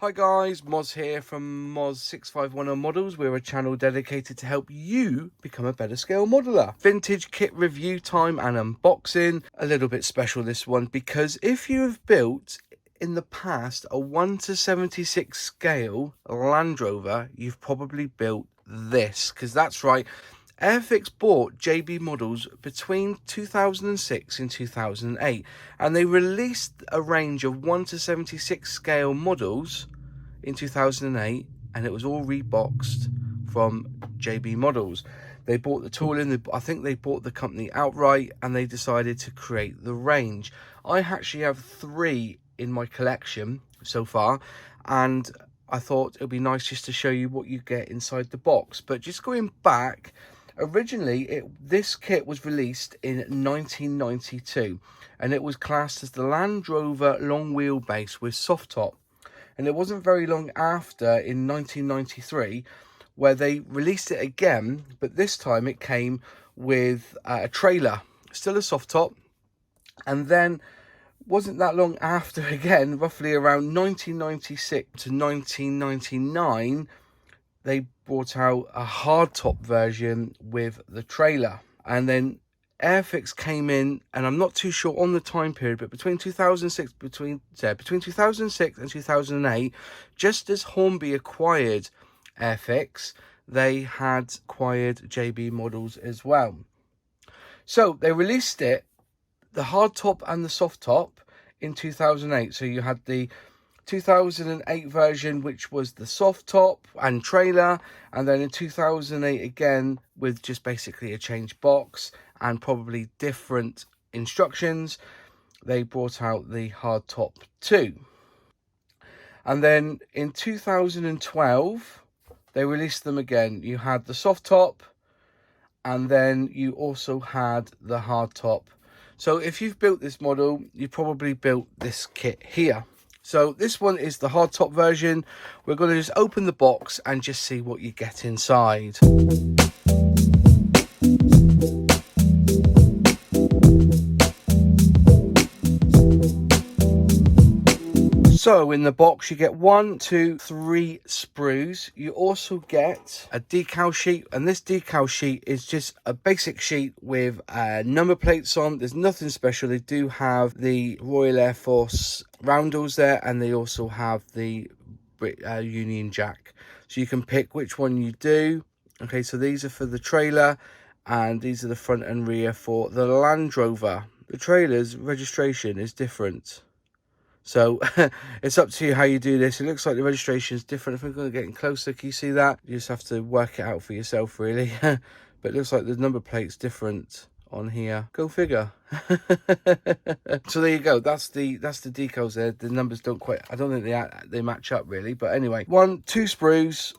Hi guys, Moz here from Moz651 Models. We're a channel dedicated to help you become a better scale modeler. Vintage kit review time and unboxing. A little bit special this one because if you have built in the past a 1:76 scale Land Rover, you've probably built this, because that's right. Airfix bought JB models between 2006 and 2008, and they released a range of 1:76 scale models in 2008, and it was all reboxed from JB models. They bought the tooling, I think they bought the company outright, and they decided to create the range. I actually have 3 in my collection so far, and I thought it would be nice just to show you what you get inside the box. But just going back, originally this kit was released in 1992, and it was classed as the Land Rover long wheelbase with soft top. And it wasn't very long after, in 1993, where they released it again, but this time it came with a trailer, still a soft top. And then wasn't that long after, again, roughly around 1996 to 1999, they brought out a hardtop version with the trailer. And then Airfix came in, and I'm not too sure on the time period, but between 2006 and 2008, just as Hornby acquired Airfix, they had acquired JB models as well. So they released it, the hard top and the soft top, in 2008. So you had the 2008 version, which was the soft top and trailer, and then in 2008 again with just basically a changed box and probably different instructions, they brought out the hard top too. And then in 2012 they released them again. You had the soft top, and then you also had the hard top. So if you've built this model, you probably built this kit here. So this one is the hardtop version. We're going to just open the box and just see what you get inside. So in the box you get 1, 2, 3 sprues. You also get a decal sheet, and this decal sheet is just a basic sheet with number plates on. There's nothing special. They do have the Royal Air Force roundels there, and they also have the Union Jack, so you can pick which one you do. Okay, so these are for the trailer, and these are the front and rear for the Land Rover. The trailer's registration is different, so it's up to you how you do this. It looks like the registration is different. If I'm going to get in closer, can you see that? You just have to work it out for yourself, really. But it looks like the number plate's different on here. Go figure. So there you go. That's the decals there. The numbers don't quite, I don't think they match up really. But anyway, 1, 2 sprues.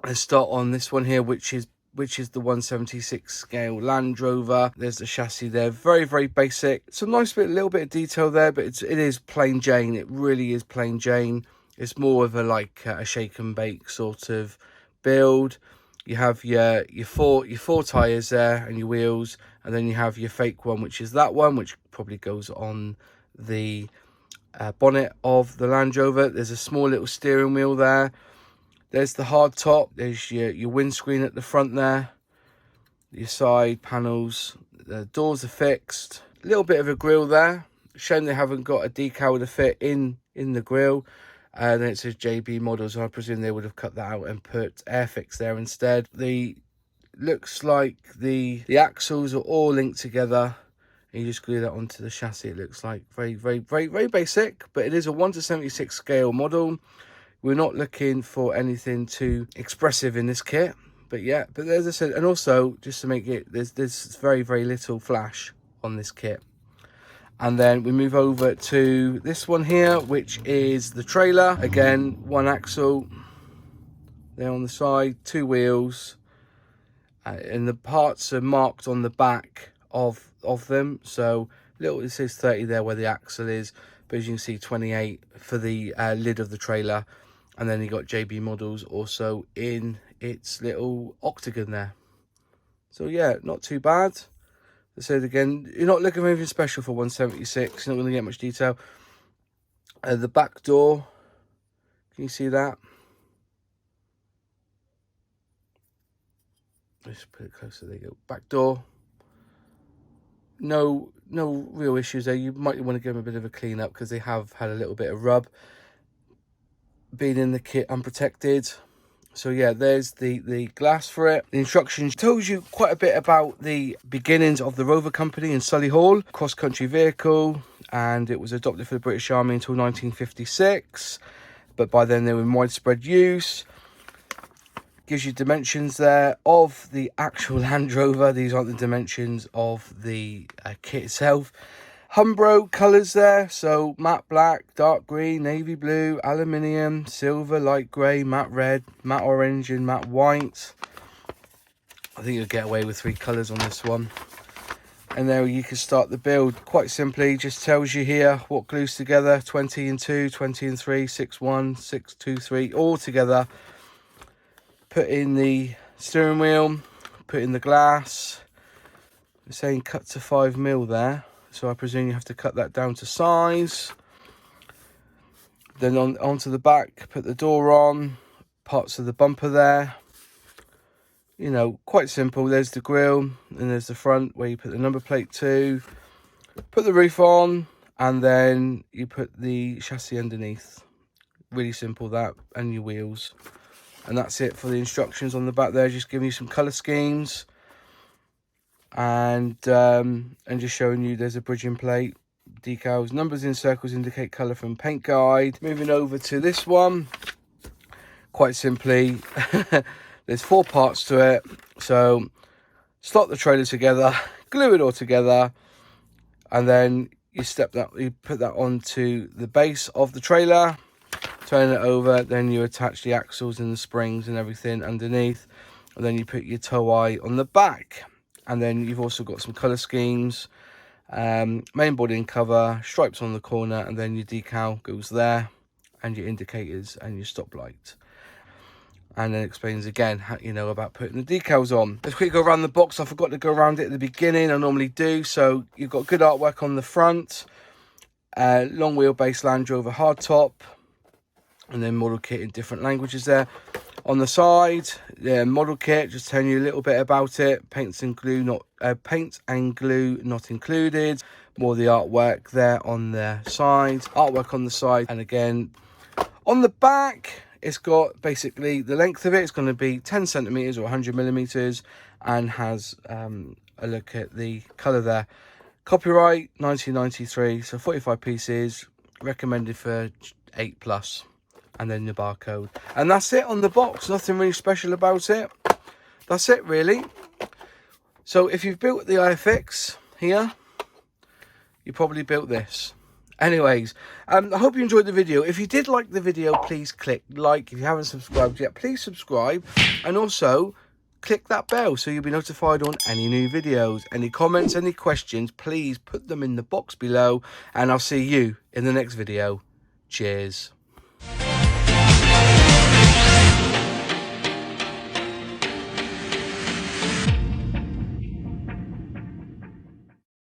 Let's start on this one here, which is the 1:76 scale Land Rover. There's the chassis there, very, very basic. Some nice little bit of detail there, but it is plain Jane. It really is plain Jane. It's more of a shake and bake sort of build. You have your four tires there and your wheels, and then you have your fake one, which is that one, which probably goes on the bonnet of the Land Rover. There's a small little steering wheel there. There's the hard top. There's your windscreen at the front there. Your side panels. The doors are fixed. A little bit of a grille there. Shame they haven't got a decal to fit in the grille. And then it says JB models. So I presume they would have cut that out and put Airfix there instead. Looks like the axles are all linked together. And you just glue that onto the chassis. It looks like very, very, very, very basic. But it is a 1:76 scale model. We're not looking for anything too expressive in this kit, but yeah. But as I said, and also just to make it, there's very, very little flash on this kit. And then we move over to this one here, which is the trailer. Again, 1 axle there on the side, 2 wheels, and the parts are marked on the back of them. So it says 30 there where the axle is, but as you can see, 28 for the lid of the trailer. And then you got JB models also in its little octagon there. So yeah, not too bad. I said again, you're not looking for anything special for 1:76. You're not going to get much detail. The back door, Can you see that? Let's put it closer. There you go. Back door. No real issues there. You might want to give them a bit of a clean up because they have had a little bit of rub being in the kit unprotected. So yeah, there's the glass for it. The instructions tells you quite a bit about the beginnings of the Rover company in Solihull, cross-country vehicle, and it was adopted for the British Army until 1956, but by then they were in widespread use. Gives you dimensions there of the actual Land Rover. These aren't the dimensions of the kit itself. Umbro colours there, so matte black, dark green, navy blue, aluminium, silver, light grey, matte red, matte orange and matte white. I think you'll get away with 3 colours on this one. And there you can start the build quite simply. Just tells you here what glues together: 20 and 2, 20 and 3, 6, 1, 6, 2, 3, all together. Put in the steering wheel, put in the glass. It's saying cut to 5mm there. So I presume you have to cut that down to size. Then onto the back, put the door on, parts of the bumper there. You know, quite simple. There's the grille and there's the front where you put the number plate to. Put the roof on and then you put the chassis underneath. Really simple that, and your wheels. And that's it for the instructions on the back there. Just giving you some colour schemes. And just showing you there's a bridging plate, decals, numbers in circles indicate colour from paint guide. Moving over to this one, quite simply, there's 4 parts to it. So slot the trailer together, glue it all together, and then you put that onto the base of the trailer, turn it over, then you attach the axles and the springs and everything underneath, and then you put your tow eye on the back. And then you've also got some colour schemes, main body and cover, stripes on the corner, and then your decal goes there, and your indicators and your stop light. And then it explains again how, you know, about putting the decals on. Let's quickly go around the box. I forgot to go around it at the beginning. I normally do. So you've got good artwork on the front, long wheelbase Land Rover hardtop, and then model kit in different languages there. On the side, the model kit, just telling you a little bit about it. Paint and glue not included. More of the artwork there on the side. Artwork on the side, and again on the back, it's got basically the length of it. It's going to be 10 centimeters or 100mm, and has a look at the colour there. Copyright 1993, so 45 pieces. Recommended for 8+. And then the barcode, and that's it on the box. Nothing really special about it. That's it really. So if you've built the iFix here, you probably built this. Anyways, I hope you enjoyed the video. If you did like the video, please click like. If you haven't subscribed yet, please subscribe, and also click that bell so you'll be notified on any new videos. Any comments, any questions, please put them in the box below, and I'll see you in the next video. Cheers.